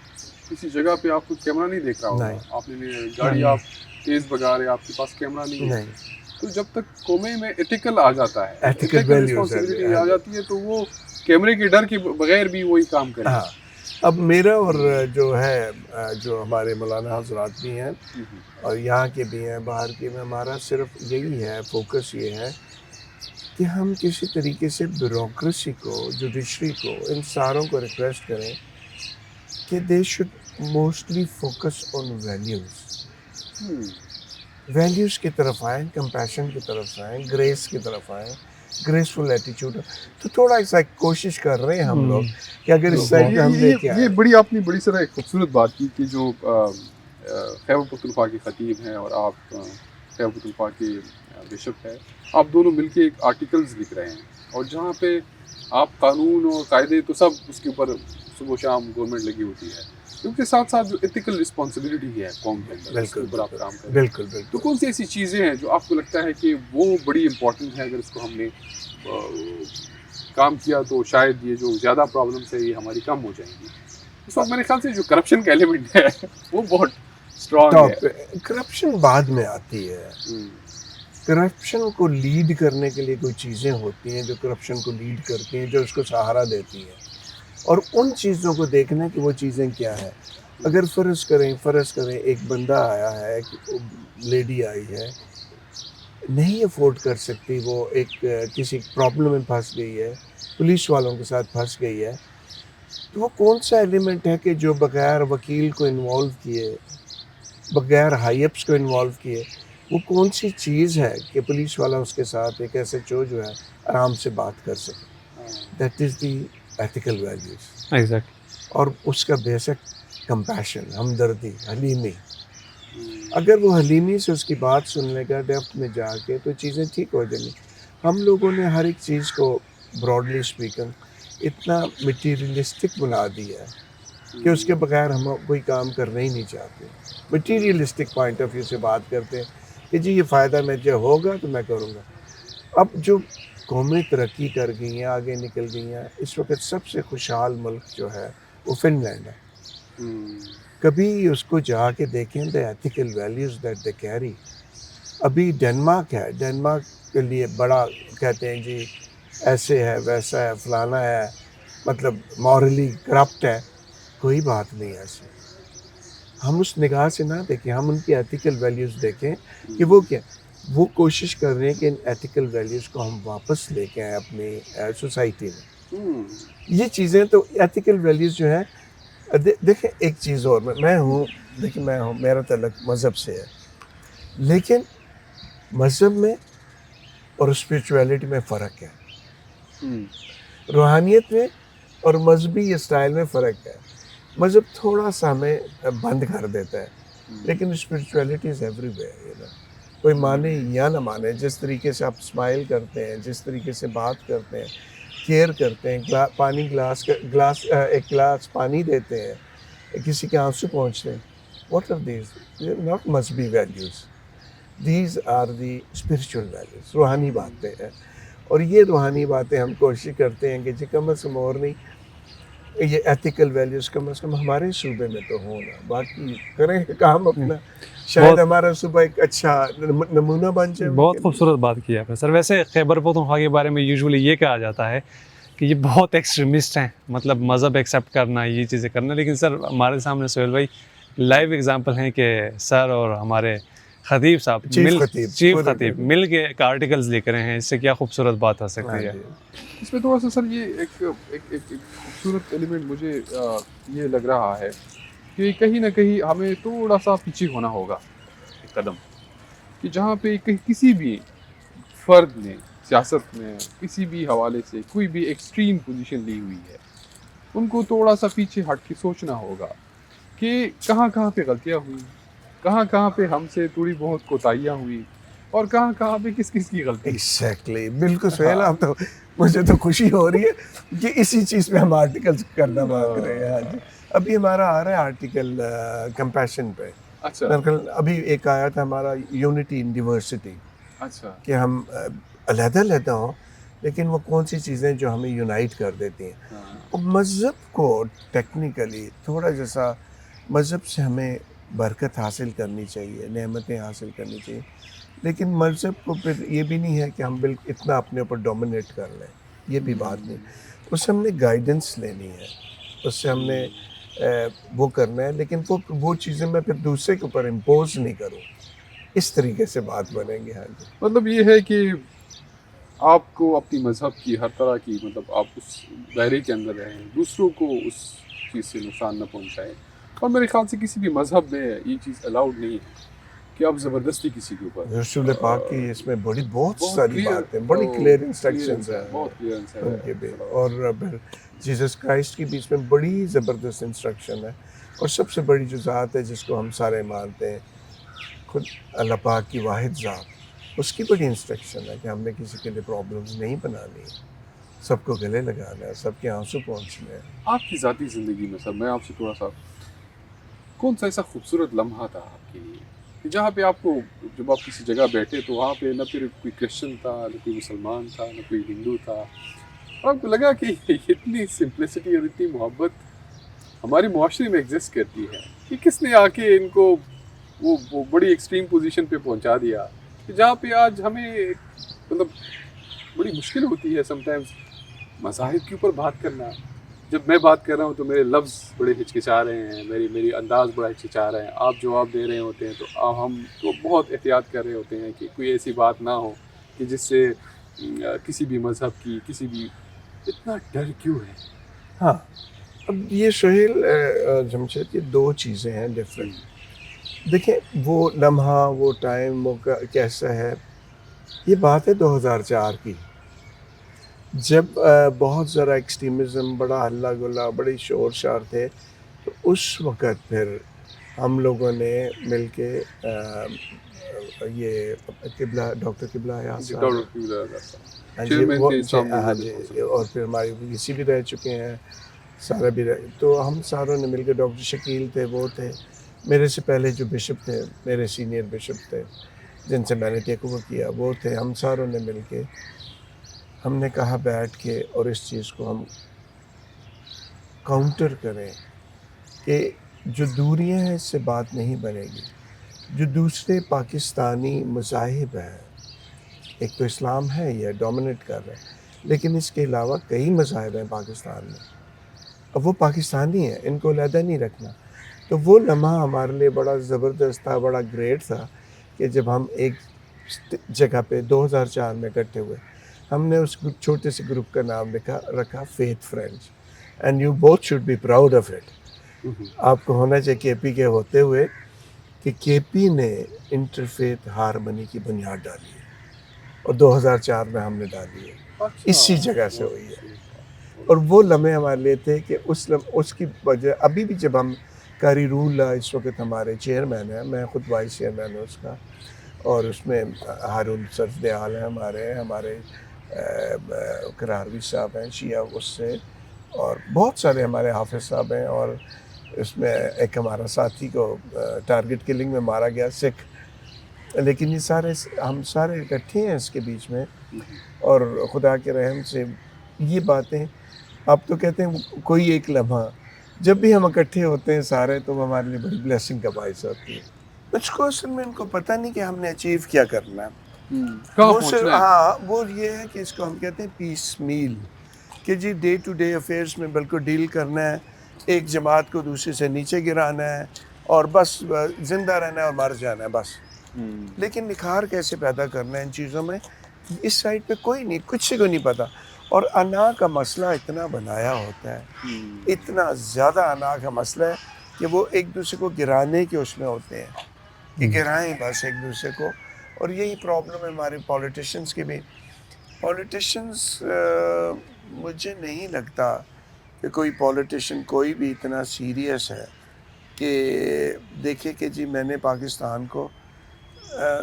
S2: کسی جگہ پہ آپ کو کیمرہ نہیں دیکھ رہا ہوگا، آپ نے گاڑی آپ تیز بگا رہے، آپ کے پاس کیمرہ نہیں ہے. تو جب تک قومے میں ایتھیکل آ جاتا ہے، ایتھیکل رسپانسبلٹی آ جاتی ہے، تو وہ کیمرے کے ڈر کے بغیر بھی وہی کام کرے.
S1: اب میرا اور جو ہے جو ہمارے مولانا حضرات بھی ہیں اور یہاں کے بھی ہیں، باہر کے میں، ہمارا صرف یہی ہے، فوکس یہ ہے کہ ہم کسی طریقے سے بیوروکریسی کو، جوڈیشری کو، ان ساروں کو ریکویسٹ کریں کہ they should mostly focus on values کی طرف آئیں، کمپیشن کی طرف آئیں، گریس کی طرف آئیں، گریسفل ایٹیچیوڈ. تو تھوڑا سا کوشش کر رہے ہیں ہم لوگ کہ اگر اس سائڈ پہ ہم لے کے آئیں.
S2: یہ بڑی آپ نے بڑی طرح ایک خوبصورت بات کی کہ جو خیبر پختونخوا کے خطیب ہیں اور آپ خیبر پختونخوا کے بشپ ہیں، آپ دونوں مل کے ایک آرٹیکلز لکھ رہے ہیں، اور جہاں پہ آپ قانون اور قاعدے تو سب اس کے اوپر صبح و شام گورنمنٹ لگی ہوتی ہے، کیونکہ ساتھ ساتھ جو ایتھیکل رسپانسبلٹی ہے قوم کے اندر، اس کے اوپر آپ کام کریں.
S1: بالکل.
S2: تو کون سی ایسی چیزیں ہیں جو آپ کو لگتا ہے کہ وہ بڑی امپورٹنٹ ہے، اگر اس کو ہم نے کام کیا تو شاید یہ جو زیادہ پرابلمس ہے یہ ہماری کم ہو جائیں گی؟ اس وقت میرے خیال سے جو کرپشن کا ایلیمنٹ ہے وہ بہت اسٹرانگ ہے.
S1: کرپشن بعد میں آتی ہے. کرپشن کو لیڈ کرنے کے لیے کوئی چیزیں ہوتی ہیں جو کرپشن کو لیڈ کرتی ہیں, جو اس کو سہارا دیتی ہیں, اور ان چیزوں کو دیکھنا کہ وہ چیزیں کیا ہیں. اگر فرض کریں ایک بندہ آیا ہے, ایک لیڈی آئی ہے, نہیں افورڈ کر سکتی, وہ ایک کسی پرابلم میں پھنس گئی ہے, پولیس والوں کے ساتھ پھنس گئی ہے, تو وہ کون سا ایلیمنٹ ہے کہ جو بغیر وکیل کو انوالو کیے, بغیر ہائی اپس کو انوالو کیے, وہ کون سی چیز ہے کہ پولیس والا اس کے ساتھ ایک ایسے جو ہے آرام سے بات کر سکے. That is the ethical values.
S3: Exact.
S1: اور اس کا بیسک کمپیشن, ہمدردی, حلیمی. اگر وہ حلیمی سے اس کی بات سننے کا ڈیپتھ میں جا کے تو چیزیں ٹھیک ہو جائیں گی. ہم لوگوں نے ہر ایک چیز کو براڈلی اسپیکنگ اتنا مٹیریلسٹک بنا دیا ہے کہ اس کے بغیر ہم کوئی کام کرنا ہی نہیں چاہتے. مٹیریلسٹک پوائنٹ آف ویو سے بات کرتے ہیں کہ جی یہ فائدہ میں جو ہوگا تو میں کروں گا. اب جو قومیں ترقی کر گئی ہیں, آگے نکل گئی ہیں, اس وقت سب سے خوشحال ملک جو ہے وہ فن لینڈ ہے. کبھی اس کو جا کے دیکھیں دا ethical values that they carry. ابھی ڈینمارک ہے, ڈینمارک کے لیے بڑا کہتے ہیں جی ایسے ہے, ویسا ہے, فلانا ہے, مطلب مورلی کرپٹ ہے. کوئی بات نہیں ایسی. ہم اس نگاہ سے نہ دیکھیں, ہم ان کی ایتھیکل ویلیوز دیکھیں کہ وہ کیا, وہ کوشش کر رہے ہیں کہ ان ایتھیکل ویلیوز کو ہم واپس لے کے آئیں اپنی سوسائٹی میں. یہ چیزیں تو ایتھیکل ویلیوز جو ہیں, دیکھیں ایک چیز اور, میں ہوں, میرا تعلق مذہب سے ہے, لیکن مذہب میں اور اسپریچولیٹی میں فرق ہے, روحانیت میں اور مذہبی اسٹائل میں فرق ہے. مذہب تھوڑا سا ہمیں بند کر دیتا ہے, لیکن اسپریچولیٹی از ایوری ویئر. کوئی مانے یا نہ مانے, جس طریقے سے آپ اسمائل کرتے ہیں, جس طریقے سے بات کرتے ہیں, کیئر کرتے ہیں, ایک گلاس پانی دیتے ہیں, کسی کے آنسو پہنچتے ہیں, واٹ آر دیز ناٹ مذہبی values, these are the spiritual values, روحانی باتیں ہیں. اور یہ روحانی باتیں ہم کوشش کرتے ہیں کہ جی کم از کم اور نہیں, یہ ایتھیکل ویلیوز کم از کم ہمارے صوبے میں تو ہونا. باقی کریں کام اپنا, شاید ہمارا صوبہ ایک اچھا نمونہ بن جائے.
S3: بہت خوبصورت بات کی آپ نے سر. ویسے خیبر پختونخوا کے بارے میں یوزولی یہ کہا جاتا ہے کہ یہ بہت ایکسٹریمسٹ ہیں, مطلب مذہب ایکسیپٹ کرنا, یہ چیزیں کرنا. لیکن سر ہمارے سامنے سہیل بھائی لائیو ایگزامپل ہیں کہ سر اور ہمارے خطیب صاحب, چیف خطیب مل کے ایک آرٹیکلز لکھ رہے ہیں. اس سے کیا خوبصورت بات ہو سکتی ہے.
S2: اس میں تھوڑا سا سر یہ ایک خوبصورت ایلیمنٹ مجھے یہ لگ رہا ہے کہ کہیں نہ کہیں ہمیں تھوڑا سا پیچھے ہونا ہوگا ایک قدم, کہ جہاں پہ کسی بھی فرد نے سیاست میں کسی بھی حوالے سے کوئی بھی ایکسٹریم پوزیشن لی ہوئی ہے, ان کو تھوڑا سا پیچھے ہٹ کے سوچنا ہوگا کہ کہاں کہاں پہ غلطیاں ہوئی, کہاں پہ ہم سے تھوڑی بہت کوتاہیاں ہوئی, اور کہاں پہ کس کی غلطی.
S1: ایگزیکٹلی, بالکل سہیل, آپ تو مجھے تو خوشی ہو رہی ہے کہ اسی چیز پہ ہم آرٹیکل کرنا مانگ رہے ہیں. جی ابھی ہمارا آ رہا ہے آرٹیکل کمپیشن پہ.
S2: اچھا,
S1: ابھی ایک آیا تھا ہمارا یونٹی ان ڈیورسٹی.
S2: اچھا,
S1: کہ ہم علیحدہ ہوں, لیکن وہ کون سی چیزیں جو ہمیں یونائٹ کر دیتی ہیں. اور مذہب کو ٹیکنیکلی تھوڑا جیسا, مذہب سے ہمیں برکت حاصل کرنی چاہیے, نعمتیں حاصل کرنی چاہیے, لیکن مذہب کو پھر یہ بھی نہیں ہے کہ ہم بالکل اتنا اپنے اوپر ڈومینیٹ کر لیں, یہ بھی بات نہیں. اس سے ہم نے گائیڈنس لینی ہے, اس سے ہم نے وہ کرنا ہے, لیکن وہ چیزیں میں پھر دوسرے کے اوپر امپوز نہیں کروں. اس طریقے سے بات بنیں گے. ہاں جی,
S2: مطلب یہ ہے کہ آپ کو اپنی مذہب کی ہر طرح کی, مطلب آپ اس دائرے کے اندر رہیں, دوسروں کو اس چیز سے نقصان نہ پہنچائیں. اور میرے خیال سے کسی بھی مذہب میں یہ چیز الاؤڈ نہیں ہے کہ آپ زبردستی کسی کے اوپر.
S1: رسول پاک کی اس میں بہت ساری باتیں, بڑی کلیئر انسٹرکشنز ہیں ان کے بھی, اور پھر جیسس کرائسٹ کی بھی اس میں بڑی زبردست انسٹرکشن ہے. اور سب سے بڑی جو ذات ہے جس کو ہم سارے مانتے ہیں, خود اللہ پاک کی واحد ذات, اس کی بڑی انسٹرکشن ہے کہ ہم نے کسی کے لیے پرابلمز نہیں بنانی, سب کو گلے لگانا ہے, سب کے آنسو پہنچنے ہیں.
S2: آپ کی ذاتی زندگی میں سر, میں آپ سے تھوڑا سا, کون سا ایسا خوبصورت لمحہ تھا آپ کے لیے جہاں پہ آپ کو, جب آپ کسی جگہ بیٹھے تو وہاں پہ نہ پھر کوئی کرسچن تھا, نہ کوئی مسلمان تھا, نہ کوئی ہندو تھا, اور آپ کو لگا کہ اتنی سمپلسٹی اور اتنی محبت ہماری معاشرے میں ایگزسٹ کرتی ہے کہ کس نے آ کے ان کو وہ بڑی ایکسٹریم پوزیشن پہ پہنچا دیا کہ جہاں پہ آج ہمیں مطلب بڑی مشکل ہوتی ہے سم ٹائمز مذاہب کے اوپر بات کرنا. جب میں بات کر رہا ہوں تو میرے لفظ بڑے ہچکچا رہے ہیں, میری انداز بڑا ہچکچا رہے ہیں, آپ جواب دے رہے ہوتے ہیں تو ہم تو بہت احتیاط کر رہے ہوتے ہیں کہ کوئی ایسی بات نہ ہو کہ جس سے کسی بھی مذہب کی کسی بھی, اتنا ڈر کیوں ہے؟
S1: ہاں اب یہ سہیل جمشید یہ دو چیزیں ہیں ڈفرینٹ. دیکھیں وہ لمحہ وہ ٹائم وہ کیسا ہے, یہ بات ہے 2004 کی, جب بہت ذرا ایکسٹریمزم, بڑا ہلہ گلا, بڑے شور شار تھے. تو اس وقت پھر ہم لوگوں نے مل کے یہ قبلہ ڈاکٹر قبلہ حیات صاحب, ہاں جی وہ ہاں جی, اور پھر ہماری کسی بھی رہ چکے ہیں, سارا بھی رہ, تو ہم ساروں نے مل کے, ڈاکٹر شکیل تھے, وہ تھے, میرے سے پہلے جو بشپ تھے, میرے سینئر بشپ تھے جن سے میں نے ٹیک اوور کیا, وہ تھے, ہم ساروں نے مل کے ہم نے کہا بیٹھ کے اور اس چیز کو ہم کاؤنٹر کریں کہ جو دوریاں ہیں اس سے بات نہیں بنے گی. جو دوسرے پاکستانی مذاہب ہیں, ایک تو اسلام ہے یہ ڈومینیٹ کر رہے ہیں, لیکن اس کے علاوہ کئی مذاہب ہیں پاکستان میں, اب وہ پاکستانی ہیں, ان کو علیحدہ نہیں رکھنا. تو وہ لمحہ ہمارے لیے بڑا زبردست تھا, بڑا گریٹ تھا کہ جب ہم ایک جگہ پہ 2004 میں اکٹھے ہوئے, ہم نے اس چھوٹے سے گروپ کا نام رکھا faith friends, and you both should be proud of it. آپ کو ہونا چاہیے کے پی کے ہوتے ہوئے کہ کے پی نے انٹرفیتھ ہارمنی کی بنیاد ڈالی ہے, اور 2004 میں ہم نے ڈالی ہے, اسی جگہ سے ہوئی ہے. اور وہ لمحے ہمارے لیے تھے کہ اس کی وجہ, ابھی بھی جب ہم قاری روح اللہ اس وقت ہمارے چیئرمین ہیں, میں خود وائس چیئرمین ہوں اس کا, اور اس میں ہارون سرفدیال ہیں ہمارے قراروی صاحب ہیں شیعہ اس سے, اور بہت سارے ہمارے حافظ صاحب ہیں, اور اس میں ایک ہمارا ساتھی کو ٹارگٹ کلنگ میں مارا گیا سکھ. لیکن یہ سارے ہم سارے اکٹھے ہیں اس کے بیچ میں, اور خدا کے رحم سے یہ باتیں آپ تو کہتے ہیں کوئی ایک لمحہ جب بھی ہم اکٹھے ہوتے ہیں سارے, تو وہ ہمارے لیے بڑی بلیسنگ کا باعث ہوتی ہے. مجھ کو اصل میں ان کو پتہ نہیں کہ ہم نے اچیو کیا کرنا ہے, وہ صرف ہاں وہ یہ ہے کہ اس کو ہم کہتے ہیں پیس میل, کہ جی ڈے ٹو ڈے افیئرس میں بالکل ڈیل کرنا ہے, ایک جماعت کو دوسرے سے نیچے گرانا ہے, اور بس زندہ رہنا ہے اور مر جانا ہے بس. لیکن نکھار کیسے پیدا کرنا ہے ان چیزوں میں, اس سائڈ پہ کوئی نہیں, کچھ کو نہیں پتا. اور انا کا مسئلہ اتنا بنایا ہوتا ہے, اتنا زیادہ انا کا مسئلہ ہے کہ وہ ایک دوسرے کو گرانے کے اس میں ہوتے ہیں کہ گرائیں بس ایک دوسرے کو. اور یہی پرابلم ہے ہمارے پولیٹیشنز کی بھی. پولیٹیشنز مجھے نہیں لگتا کہ کوئی پولیٹیشین کوئی بھی اتنا سیریس ہے کہ دیکھے کہ جی میں نے پاکستان کو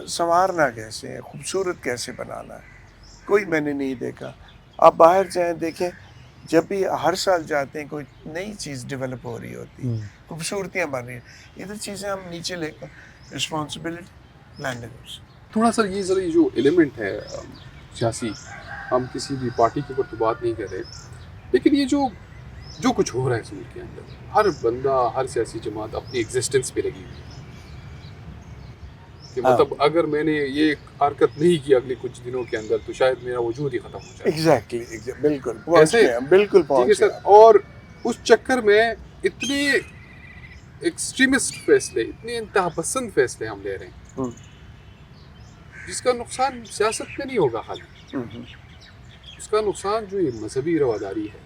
S1: سنوارنا کیسے ہے, خوبصورت کیسے بنانا ہے, کوئی میں نے نہیں دیکھا. آپ باہر جائیں دیکھیں, جب بھی ہر سال جاتے ہیں کوئی نئی چیز ڈیولپ ہو رہی ہوتی, خوبصورتیاں بن رہی ہیں, ادھر چیزیں ہم نیچے لے کر رسپانسبلٹی لینڈ.
S2: تھوڑا سا یہ ذرا یہ جو ایلیمنٹ ہے سیاسی, ہم کسی بھی پارٹی کے اوپر تو بات نہیں کر رہے, لیکن یہ جو کچھ ہو رہا ہے اس ملک کے اندر, ہر بندہ ہر سیاسی جماعت اپنی ایگزسٹنس پہ لگی ہوئی ہے کہ مطلب اگر میں نے یہ حرکت نہیں کی اگلے کچھ دنوں کے اندر تو شاید میرا وجود ہی ختم ہو جائے.
S1: ایگزیکٹلی بالکل بالکل
S2: پہنچ گئے. اور اس چکر میں اتنے ایکسٹریمسٹ فیصلے, اتنے انتہا پسند فیصلے ہم لے رہے ہیں جس کا نقصان سیاست میں نہیں ہوگا خالی, اس کا نقصان جو یہ مذہبی رواداری ہے,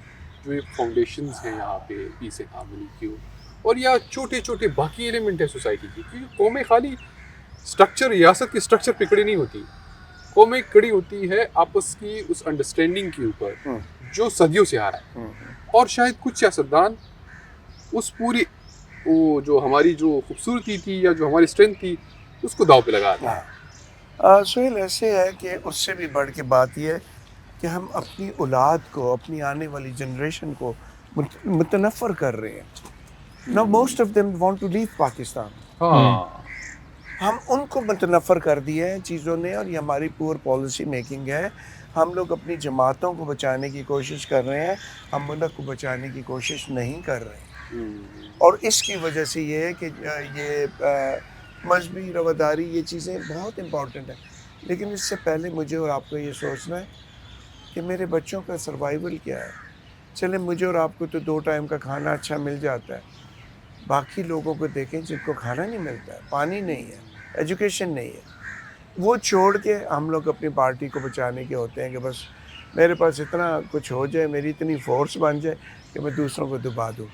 S2: جو یہ فاؤنڈیشنز ہیں یہاں پہ پیس ہارمنی کی, اور یا چھوٹے چھوٹے باقی ایلیمنٹ ہیں سوسائٹی کی, کیونکہ قومیں خالی اسٹرکچر, ریاست کی اسٹرکچر پہ کڑی نہیں ہوتی, قومیں کڑی ہوتی ہے آپس کی اس انڈرسٹینڈنگ کے اوپر جو صدیوں سے آ رہا ہے. اور شاید کچھ سیاستدان اس پوری وہ جو ہماری جو خوبصورتی تھی یا جو ہماری اسٹرینتھ تھی اس کو داؤ پہ لگا دیں.
S1: سہیل ایسے ہے کہ اس سے بھی بڑھ کے بات یہ ہے کہ ہم اپنی اولاد کو, اپنی آنے والی جنریشن کو متنفر کر رہے ہیں. Now most of them want to leave Pakistan. ہم ان کو متنفر کر دیا ہے چیزوں نے, اور یہ ہماری پور پالیسی میکنگ ہے. ہم لوگ اپنی جماعتوں کو بچانے کی کوشش کر رہے ہیں, ہم ملک کو بچانے کی کوشش نہیں کر رہے ہیں. اور اس کی وجہ سے یہ ہے کہ یہ مذہبی رواداری یہ چیزیں بہت امپورٹنٹ ہیں، لیکن اس سے پہلے مجھے اور آپ کو یہ سوچنا ہے کہ میرے بچوں کا سروائیول کیا ہے. چلیں مجھے اور آپ کو تو 2 ٹائم کا کھانا اچھا مل جاتا ہے، باقی لوگوں کو دیکھیں جن کو کھانا نہیں ملتا ہے، پانی نہیں ہے، ایجوکیشن نہیں ہے. وہ چھوڑ کے ہم لوگ اپنی پارٹی کو بچانے کے ہوتے ہیں کہ بس میرے پاس اتنا کچھ ہو جائے، میری اتنی فورس بن جائے کہ میں دوسروں کو دبا دوں.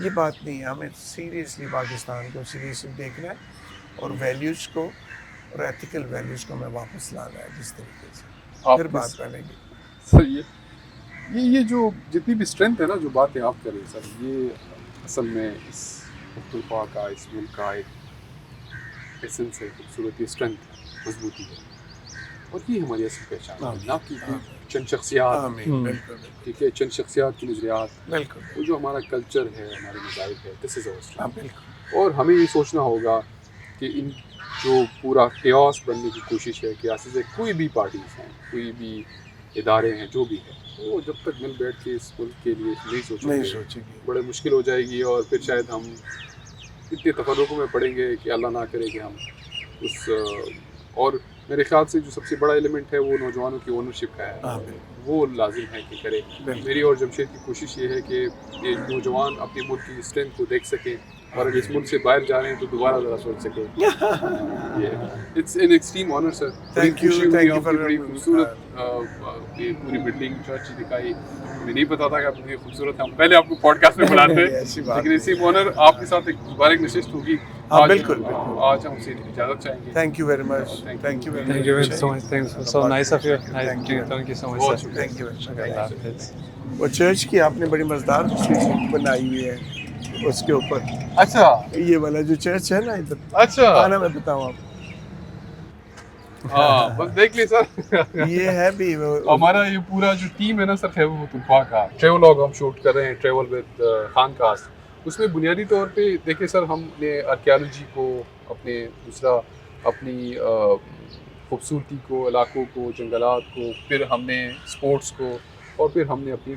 S1: یہ بات نہیں ہے. ہمیں سیریسلی پاکستان کو سیریسلی دیکھنا ہے اور ویلیوز کو اور ایتھیکل ویلیوز کو ہمیں واپس لانا ہے جس طریقے سے. پھر بات بنے گی.
S2: سر یہ جو جتنی بھی اسٹرینتھ ہے نا، جو باتیں آپ کر رہے ہیں سر، یہ اصل میں اس پختونخوا کا، اس ملک کا ایک ایسنس ہے، خوبصورتی، اسٹرینتھ ہے، مضبوطی ہے، اور یہ ہماری اصل پہچان ہے. نہ کہ چند شخصیات،
S1: بالکل
S2: ٹھیک ہے، چند شخصیات کی نظریات،
S1: بالکل
S2: وہ جو ہمارا کلچر ہے، ہمارے مذاہب ہے، دس از اور
S1: بالکل.
S2: اور ہمیں یہ سوچنا ہوگا کہ ان جو پورا کیوس بننے کی کوشش ہے کہ ایسے سے کوئی بھی پارٹیز ہیں، کوئی بھی ادارے ہیں، جو بھی ہیں، وہ جب تک مل بیٹھ کے اس ملک کے لیے نہیں سوچیں گے، بڑے مشکل ہو جائے گی، اور پھر شاید ہم اتنے تفرقوں میں پڑیں گے کہ اللہ نہ کرے کہ ہم اس اور میرے خیال سے جو سب سے بڑا ایلیمنٹ ہے وہ نوجوانوں کی اونرشپ کا ہے. وہ لازم ہے کہ کرے. میری اور جمشید کی کوشش یہ ہے کہ یہ نوجوان اپنے ملک کی اسٹرینتھ کو دیکھ سکیں، اور اگر اس ملک سے باہر جا رہے ہیں تو دوبارہ ذرا سوچ سکیں. It's an extreme honour sir.
S1: Thank you
S2: بڑی خوبصورت یہ پوری بلڈنگ چرچ دکھائی. مجھے نہیں پتا تھا کہ آپ اتنی خوبصورت ہیں. پہلے آپ کو پوڈ کاسٹ میں بلاتے ہیں، لیکن اسی آنر آپ کے ساتھ ایک مبارک نشست ہوگی.
S1: بالکل
S2: آج ہم اسے اجازت چاہیں گے.
S1: Thank you very much.
S3: Thank you very so much. Thanks. So nice of you. Thank you so much, sir.
S1: Thank you.
S3: Allah Hafiz.
S1: وہ چرچ کی آپ نے بڑی مزدار تصویر بنائی ہوئی ہے اس کے اوپر.
S2: اچھا،
S1: یہ والا جو چرچ ہے نا ادھر،
S2: اچھا،
S1: آنا میں بتاؤں آپ
S2: ہاں بس دیکھ لی سر.
S1: یہ ہے بھی
S2: ہمارا یہ پورا جو ٹیم ہے نا سر، خیبر پختونخوا کا ٹریولاگ ہم شوٹ کر رہے ہیں، ٹریول ود خان کاسٹ. اس میں بنیادی طور پہ دیکھیں سر، ہم نے آرکیالوجی کو، اپنے دوسرا اپنی خوبصورتی کو، علاقوں کو، جنگلات کو، پھر ہم نے اسپورٹس کو، اور پھر ہم نے اپنی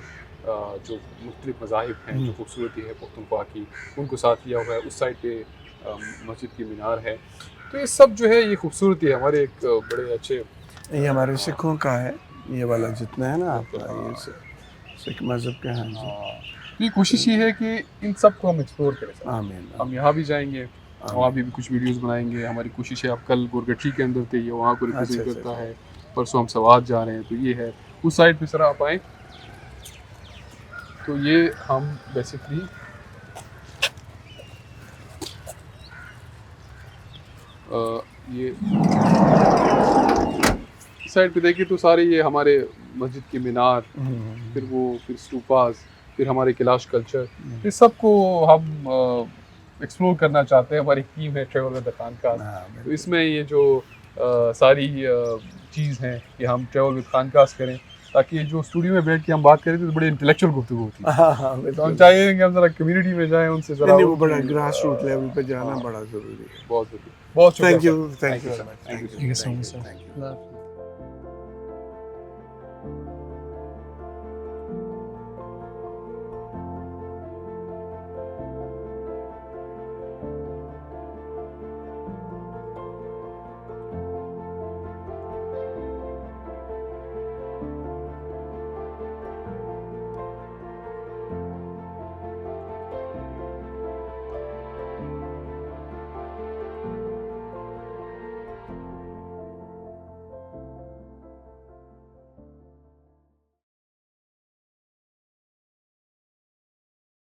S2: جو مختلف مذاہب ہیں، جو خوبصورتی ہے پختونخوا کی، ان کو ساتھ لیا ہوا ہے. اس سائڈ پہ مسجد کی مینار ہے. تو یہ سب جو ہے یہ خوبصورتی ہے ہمارے ایک بڑے اچھے.
S1: یہ ہمارے سکھوں کا ہے، یہ والا جتنا ہے نا آپ کا، یہ سکھ مذہب کا ہے.
S2: یہ کوشش یہ ہے کہ ان سب کو ہم ایکسپلور کریں.
S1: آمین.
S2: ہم یہاں بھی جائیں گے، وہاں بھی کچھ ویڈیوز بنائیں گے. ہماری کوشش ہے. اب کل گورگٹری کے اندر تھے، یہ وہاں کو ریپرزینٹ کرتا ہے. پرسوں ہم سوات جا رہے ہیں. تو یہ ہے اس سائڈ پہ سر آپ آئیں. تو یہ ہم بیسکلی یہ سائڈ پہ دیکھیں تو سارے یہ ہمارے مسجد کی مینار، پھر اسٹوپاز، پھر ہمارے کیلاش کلچر، یہ سب کو ہم ایکسپلور کرنا چاہتے ہیں. ہماری ٹیم ہے ٹریول ود خان کاسٹ. تو اس میں یہ جو ساری چیز ہیں کہ ہم ٹریول ود خان کاسٹ کریں، تاکہ جو اسٹوڈیو میں بیٹھ کے ہم بات کریں تو بڑے انٹلیکچوئل گفتگو ہوتی ہے. تو ہم چاہیے کہ ہم ذرا کمیونٹی میں جائیں، ان سے ذرا
S1: وہ بڑا گراس روٹ لیول پہ جانا بڑا ضروری ہے.
S2: بہت ضروری. بہت شکریہ.
S1: Thank you.
S3: Thank you so much, sir.